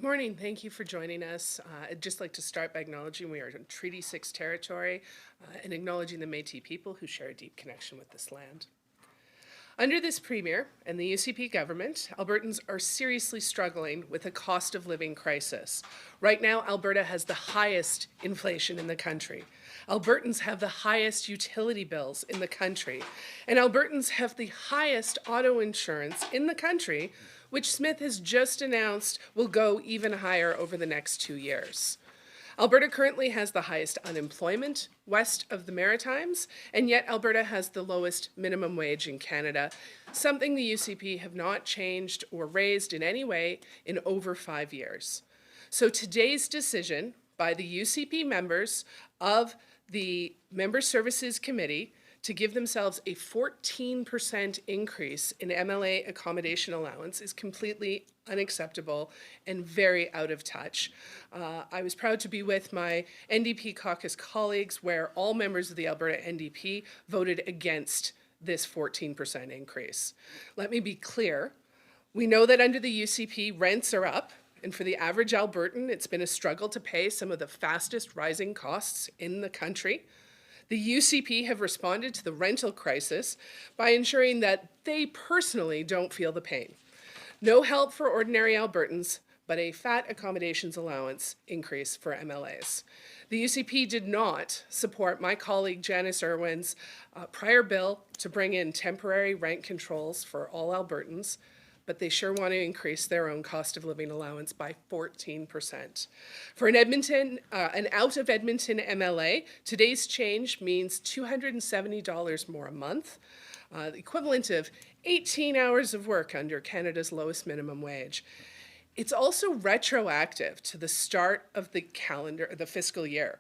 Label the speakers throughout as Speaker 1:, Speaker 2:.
Speaker 1: Morning. Thank you for joining us. I'd just like to start by acknowledging we are in Treaty 6 territory and acknowledging the Métis people who share a deep connection with this land. Under this Premier and the UCP government, Albertans are seriously struggling with a cost of living crisis. Right now, Alberta has the highest inflation in the country. Albertans have the highest utility bills in the country. And Albertans have the highest auto insurance in the country, which Smith has just announced will go even higher over the next 2 years. Alberta currently has the highest unemployment west of the Maritimes, and yet Alberta has the lowest minimum wage in Canada, something the UCP have not changed or raised in any way in over 5 years. So today's decision by the UCP members of the Member Services Committee to give themselves a 14% increase in MLA Accommodation Allowance is completely unacceptable and very out of touch. I was proud to be with my NDP Caucus colleagues where all members of the Alberta NDP voted against this 14% increase. Let me be clear. We know that under the UCP, rents are up, and for the average Albertan, it's been a struggle to pay some of the fastest rising costs in the country. The UCP have responded to the rental crisis by ensuring that they personally don't feel the pain. No help for ordinary Albertans, but a fat accommodations allowance increase for MLAs. The UCP did not support my colleague Janice Irwin's prior bill to bring in temporary rent controls for all Albertans, but they sure want to increase their own cost of living allowance by 14%. For an out of Edmonton MLA, today's change means $270 more a month, the equivalent of 18 hours of work under Canada's lowest minimum wage. It's also retroactive to the start of the fiscal year.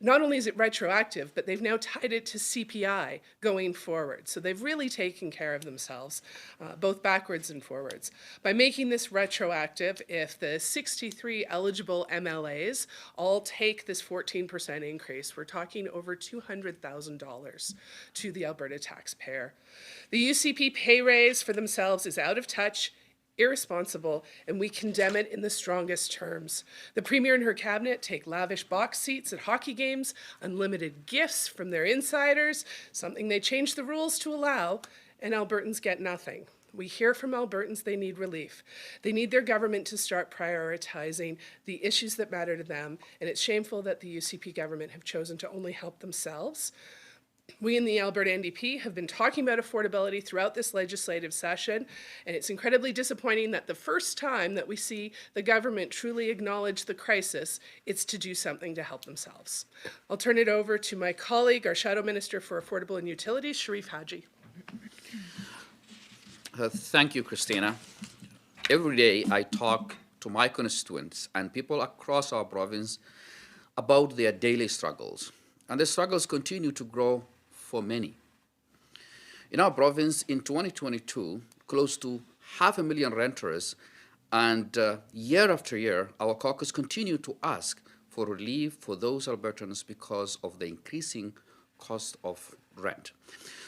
Speaker 1: Not only is it retroactive, but they've now tied it to CPI going forward. So they've really taken care of themselves, both backwards and forwards. By making this retroactive, if the 63 eligible MLAs all take this 14% increase, we're talking over $200,000 to the Alberta taxpayer. The UCP pay raise for themselves is out of touch, irresponsible, and we condemn it in the strongest terms. The Premier and her cabinet take lavish box seats at hockey games, unlimited gifts from their insiders, something they changed the rules to allow, and Albertans get nothing. We hear from Albertans they need relief. They need their government to start prioritizing the issues that matter to them, and it's shameful that the UCP government have chosen to only help themselves. We in the Alberta NDP have been talking about affordability throughout this legislative session, and it's incredibly disappointing that the first time that we see the government truly acknowledge the crisis, it's to do something to help themselves. I'll turn it over to my colleague, our Shadow Minister for Affordable and Utilities, Sharif Haji.
Speaker 2: Thank you, Christina. Every day I talk to my constituents and people across our province about their daily struggles, and the struggles continue to grow for many. In our province, in 2022, close to 500,000 renters, and year after year, our caucus continued to ask for relief for those Albertans because of the increasing cost of rent.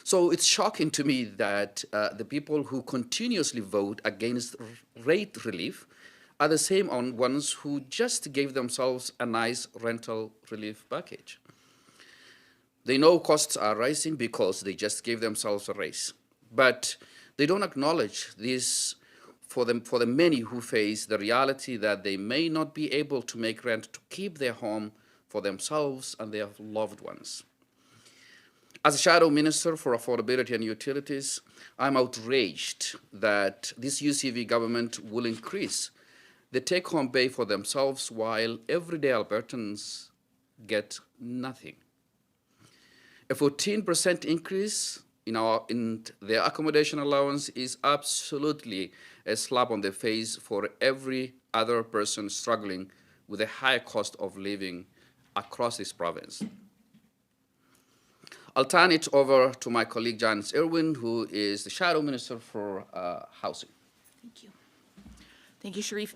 Speaker 2: So it's shocking to me that the people who continuously vote against rate relief are the same ones who just gave themselves a nice rental relief package. They know costs are rising because they just gave themselves a raise. But they don't acknowledge this for the many who face the reality that they may not be able to make rent to keep their home for themselves and their loved ones. As a Shadow Minister for Affordability and Utilities, I'm outraged that this UCP government will increase the take-home pay for themselves while everyday Albertans get nothing. A 14% increase in their accommodation allowance is absolutely a slap on the face for every other person struggling with a high cost of living across this province. I'll turn it over to my colleague Janice Irwin, who is the Shadow Minister for Housing.
Speaker 3: Thank you. Thank you, Sharif.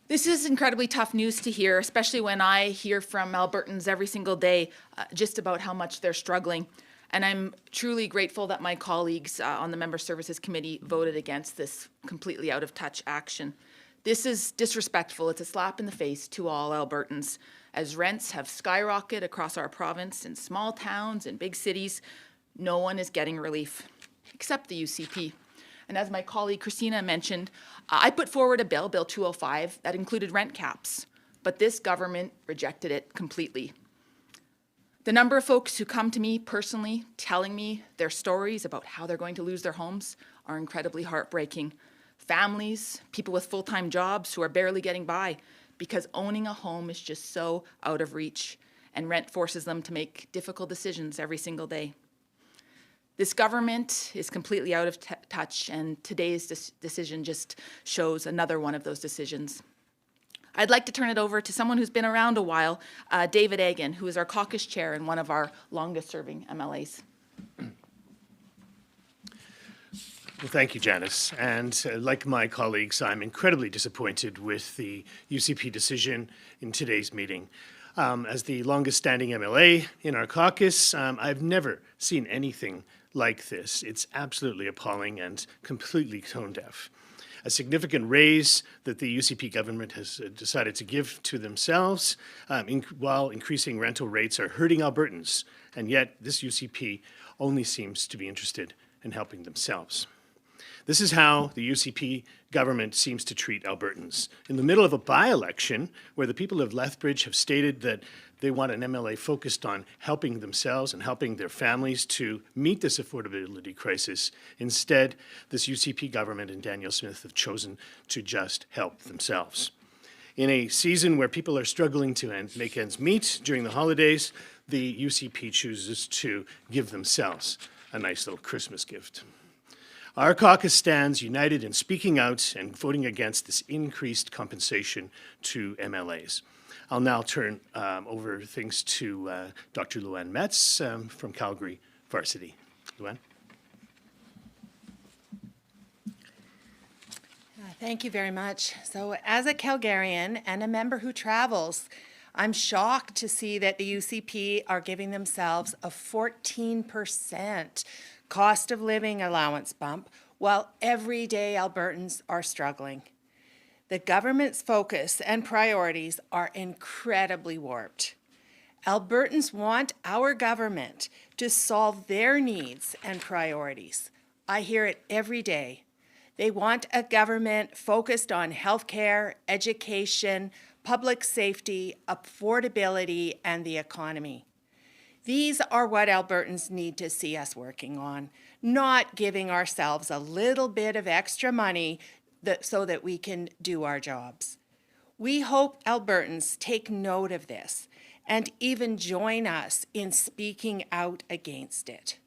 Speaker 3: This is incredibly tough news to hear, especially when I hear from Albertans every single day just about how much they're struggling. And I'm truly grateful that my colleagues on the Member Services Committee voted against this completely out of touch action. This is disrespectful. It's a slap in the face to all Albertans. As rents have skyrocketed across our province in small towns and big cities, no one is getting relief, except the UCP. And as my colleague Christina mentioned, I put forward a bill, Bill 205, that included rent caps, but this government rejected it completely. The number of folks who come to me personally telling me their stories about how they're going to lose their homes are incredibly heartbreaking. Families, people with full-time jobs who are barely getting by because owning a home is just so out of reach, and rent forces them to make difficult decisions every single day. This government is completely out of touch, and today's decision just shows another one of those decisions. I'd like to turn it over to someone who's been around a while, David Agan, who is our caucus chair and one of our longest-serving MLAs.
Speaker 4: Well, thank you, Janice. And like my colleagues, I'm incredibly disappointed with the UCP decision in today's meeting. As the longest-standing MLA in our caucus, I've never seen anything like this. It's absolutely appalling and completely tone-deaf. A significant raise that the UCP government has decided to give to themselves while increasing rental rates are hurting Albertans, and yet this UCP only seems to be interested in helping themselves. This is how the UCP government seems to treat Albertans. In the middle of a by-election where the people of Lethbridge have stated that they want an MLA focused on helping themselves and helping their families to meet this affordability crisis, instead, this UCP government and Danielle Smith have chosen to just help themselves. In a season where people are struggling to make ends meet during the holidays, the UCP chooses to give themselves a nice little Christmas gift. Our caucus stands united in speaking out and voting against this increased compensation to MLAs. I'll now turn over things to Dr. Luann Metz from Calgary Varsity. Luann?
Speaker 5: Thank you very much. So as a Calgarian and a member who travels, I'm shocked to see that the UCP are giving themselves a 14% cost of living allowance bump while everyday Albertans are struggling. The government's focus and priorities are incredibly warped. Albertans want our government to solve their needs and priorities. I hear it every day. They want a government focused on healthcare, education, public safety, affordability, and the economy. These are what Albertans need to see us working on, not giving ourselves a little bit of extra money so that we can do our jobs. We hope Albertans take note of this and even join us in speaking out against it.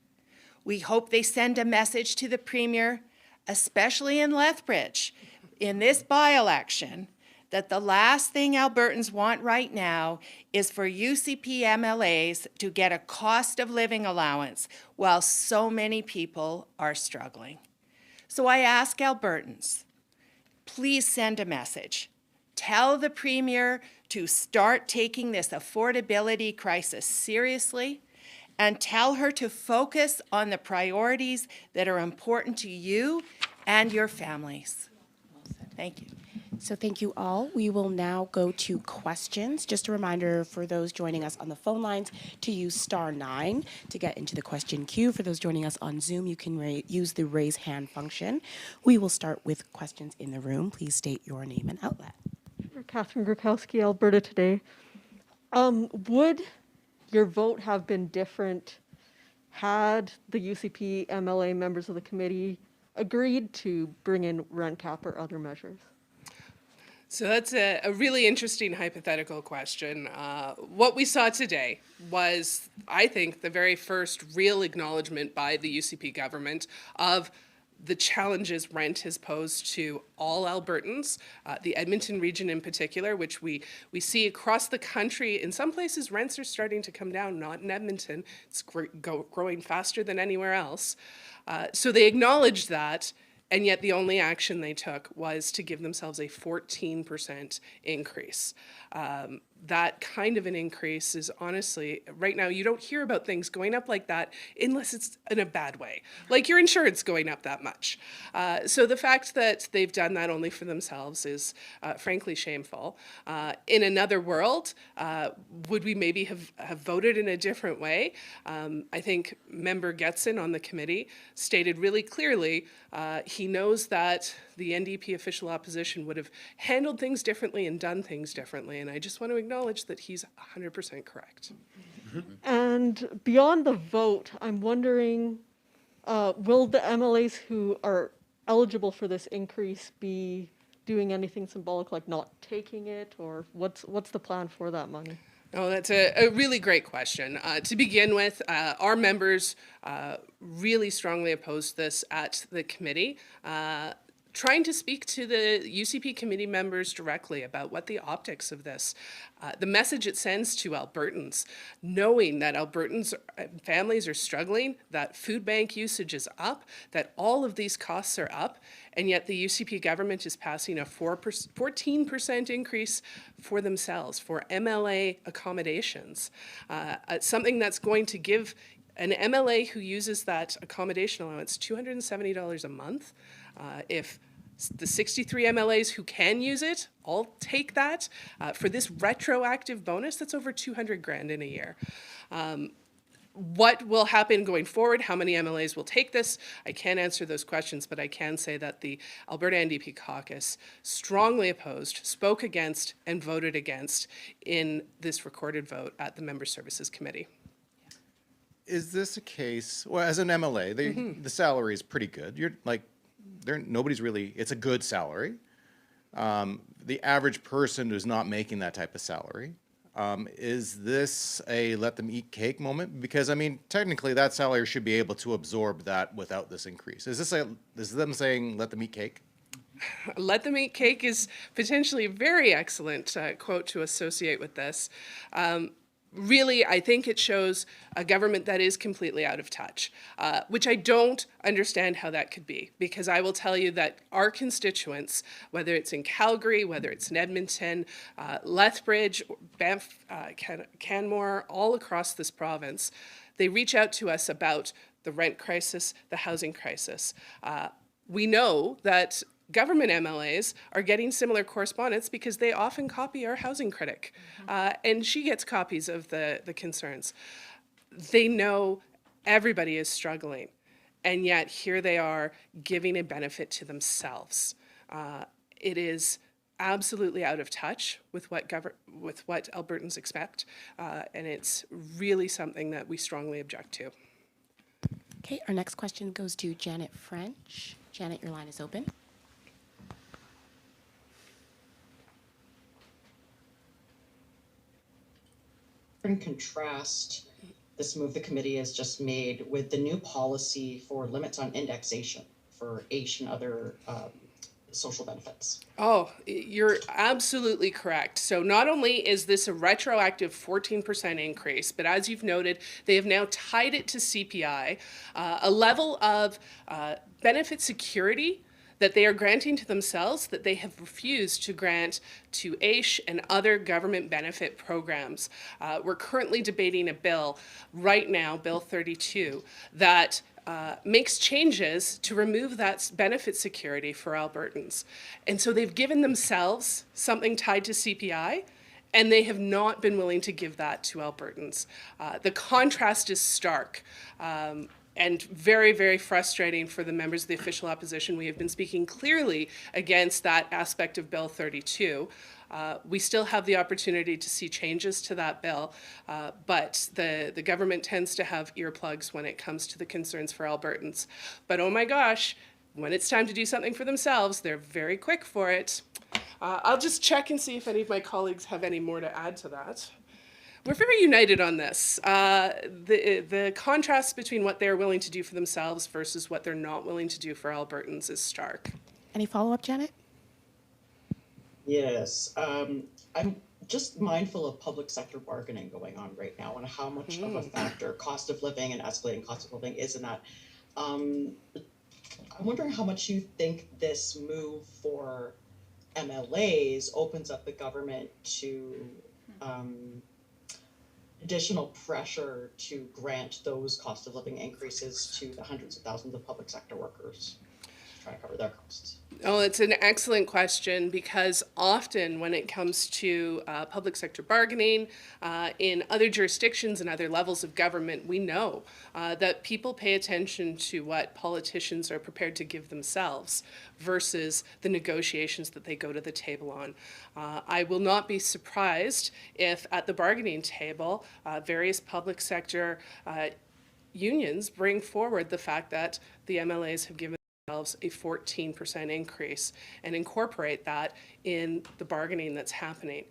Speaker 5: We hope they send a message to the Premier, especially in Lethbridge, in this by-election, that the last thing Albertans want right now is for UCP MLAs to get a cost of living allowance while so many people are struggling. So I ask Albertans, please send a message. Tell the Premier to start taking this affordability crisis seriously, and tell her to focus on the priorities that are important to you and your families. Thank you.
Speaker 6: So thank you all. We will now go to questions. Just a reminder for those joining us on the phone lines to use *9 to get into the question queue. For those joining us on Zoom, you can use the raise hand function. We will start with questions in the room. Please state your name and outlet.
Speaker 7: Sure. Catherine Grukowski, Alberta Today. Would your vote have been different had the UCP MLA members of the committee agreed to bring in rent cap or other measures?
Speaker 1: So that's a really interesting hypothetical question. What we saw today was, I think, the very first real acknowledgement by the UCP government of the challenges rent has posed to all Albertans, the Edmonton region in particular, which we see across the country. In some places, rents are starting to come down, not in Edmonton. It's growing faster than anywhere else. So they acknowledged that. And yet the only action they took was to give themselves a 14% increase. that kind of an increase is honestly, right now, you don't hear about things going up like that unless it's in a bad way, like your insurance going up that much. So the fact that they've done that only for themselves is frankly shameful. In another world, would we maybe have voted in a different way? I think Member Getson on the committee stated really clearly he knows that the NDP official opposition would have handled things differently and done things differently, and I just want to acknowledge that he's 100% correct.
Speaker 7: And beyond the vote, I'm wondering, will the MLAs who are eligible for this increase be doing anything symbolic, like not taking it, or what's the plan for that money?
Speaker 1: Oh, that's a really great question. To begin with, our members really strongly opposed this at the committee, trying to speak to the UCP committee members directly about what the optics of this, the message it sends to Albertans, knowing that Albertans families are struggling, that food bank usage is up, that all of these costs are up, and yet the UCP government is passing a 14% increase for themselves, for MLA accommodations. Something that's going to give an MLA who uses that accommodation allowance $270 a month. If the 63 MLAs who can use it all take that for this retroactive bonus, that's over 200 grand in a year. What will happen going forward? How many MLAs will take this? I can't answer those questions, but I can say that the Alberta NDP Caucus strongly opposed, spoke against, and voted against in this recorded vote at the Member Services Committee.
Speaker 8: Is this a case, well, as an MLA, the salary is pretty good. You're like, nobody's really, it's a good salary. The average person who's not making that type of salary, is this a let them eat cake moment? Because I mean, technically that salary should be able to absorb that without this increase. Is this them saying let them eat cake?
Speaker 1: Let them eat cake is potentially a very excellent quote to associate with this. Really, I think it shows a government that is completely out of touch, which I don't understand how that could be, because I will tell you that our constituents, whether it's in Calgary, whether it's in Edmonton, Lethbridge, Banff, Canmore, all across this province, they reach out to us about the rent crisis, the housing crisis. We know that government MLAs are getting similar correspondence because they often copy our housing critic, and she gets copies of the concerns. They know everybody is struggling, and yet here they are giving a benefit to themselves. It is absolutely out of touch with what Albertans expect, and it's really something that we strongly object to.
Speaker 6: Okay, our next question goes to Janet French. Janet, your line is open.
Speaker 9: And contrast this move the committee has just made with the new policy for limits on indexation for AISH and other social benefits.
Speaker 1: Oh, you're absolutely correct. So not only is this a retroactive 14% increase, but as you've noted, they have now tied it to CPI, a level of benefit security that they are granting to themselves that they have refused to grant to AISH and other government benefit programs. We're currently debating a bill right now, Bill 32, that makes changes to remove that benefit security for Albertans. And so they've given themselves something tied to CPI, and they have not been willing to give that to Albertans. The contrast is stark. And very, very frustrating for the members of the official opposition. We have been speaking clearly against that aspect of Bill 32. We still have the opportunity to see changes to that bill, but the government tends to have earplugs when it comes to the concerns for Albertans. But oh my gosh, when it's time to do something for themselves, they're very quick for it. I'll just check and see if any of my colleagues have any more to add to that. We're very united on this. The contrast between what they're willing to do for themselves versus what they're not willing to do for Albertans is stark.
Speaker 6: Any follow-up, Janet?
Speaker 9: Yes, I'm just mindful of public sector bargaining going on right now and how much of a factor cost of living and escalating cost of living is in that. I'm wondering how much you think this move for MLAs opens up the government to additional pressure to grant those cost of living increases to the hundreds of thousands of public sector workers to try to cover their costs?
Speaker 1: Oh, it's an excellent question, because often when it comes to public sector bargaining in other jurisdictions and other levels of government, we know that people pay attention to what politicians are prepared to give themselves versus the negotiations that they go to the table on. I will not be surprised if at the bargaining table, various public sector unions bring forward the fact that the MLAs have given a 14% increase and incorporate that in the bargaining that's happening.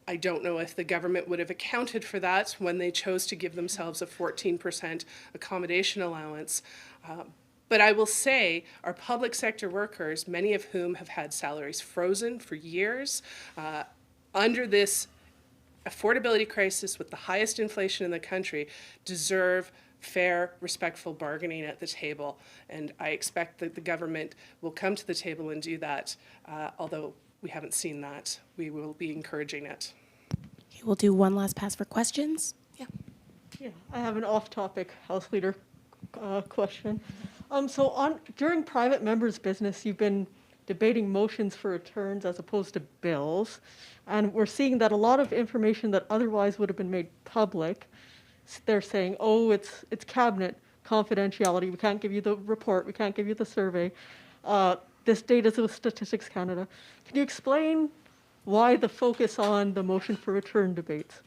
Speaker 1: I don't know if the government would have accounted for that when they chose to give themselves a 14% accommodation allowance. But I will say our public sector workers, many of whom have had salaries frozen for years, under this affordability crisis with the highest inflation in the country, deserve fair, respectful bargaining at the table. And I expect that the government will come to the table and do that. Although we haven't seen that, we will be encouraging it.
Speaker 6: Okay, we'll do one last pass for questions. Yeah.
Speaker 7: Yeah, I have an off-topic House Leader question. During private members' business, you've been debating motions for returns as opposed to bills, and we're seeing that a lot of information that otherwise would have been made public, they're saying, oh, it's cabinet confidentiality. We can't give you the report. We can't give you the survey. This data is with Statistics Canada. Can you explain why the focus on the motion for return debates?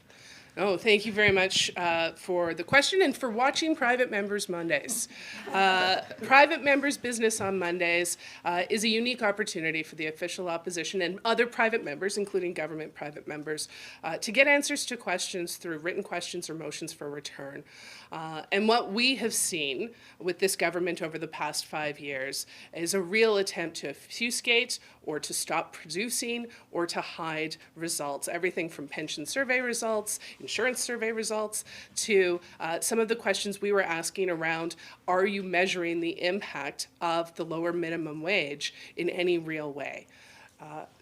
Speaker 1: Oh, thank you very much for the question and for watching Private Members Mondays. Private Members Business on Mondays is a unique opportunity for the official opposition and other private members, including government private members, to get answers to questions through written questions or motions for return. And what we have seen with this government over the past 5 years is a real attempt to obfuscate or to stop producing or to hide results. Everything from pension survey results, insurance survey results, to some of the questions we were asking around, are you measuring the impact of the lower minimum wage in any real way?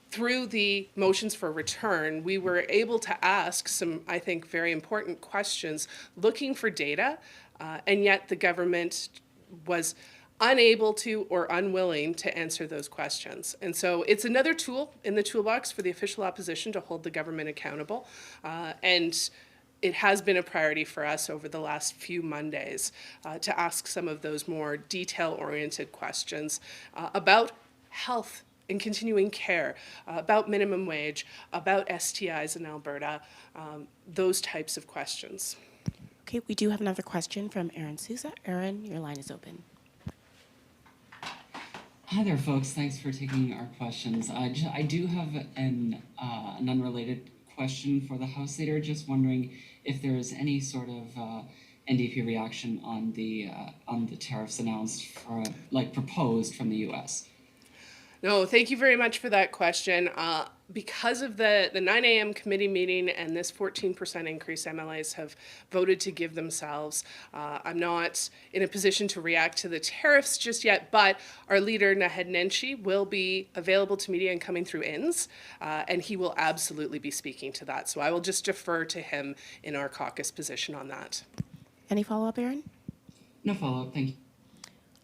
Speaker 1: Through the motions for return, we were able to ask some, I think, very important questions looking for data, and yet the government was unable to or unwilling to answer those questions. And so it's another tool in the toolbox for the official opposition to hold the government accountable. And it has been a priority for us over the last few Mondays to ask some of those more detail-oriented questions about health and continuing care, about minimum wage, about STIs in Alberta, those types of questions.
Speaker 6: Okay, we do have another question from Aaron Sousa. Aaron, your line is open.
Speaker 10: Hi there, folks. Thanks for taking our questions. I do have an unrelated question for the House Leader. Just wondering if there is any sort of NDP reaction on the tariffs announced for, proposed from the U.S.
Speaker 1: No, thank you very much for that question. Because of the 9 a.m. committee meeting and this 14% increase MLAs have voted to give themselves, I'm not in a position to react to the tariffs just yet, but our leader, Naheed Nenshi, will be available to media and coming through INS, and he will absolutely be speaking to that. So I will just defer to him in our caucus position on that.
Speaker 6: Any follow-up, Aaron?
Speaker 10: No follow-up. Thank you.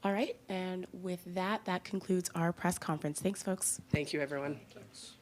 Speaker 6: All right, and with that, that concludes our press conference. Thanks, folks.
Speaker 1: Thank you, everyone.
Speaker 8: Thanks.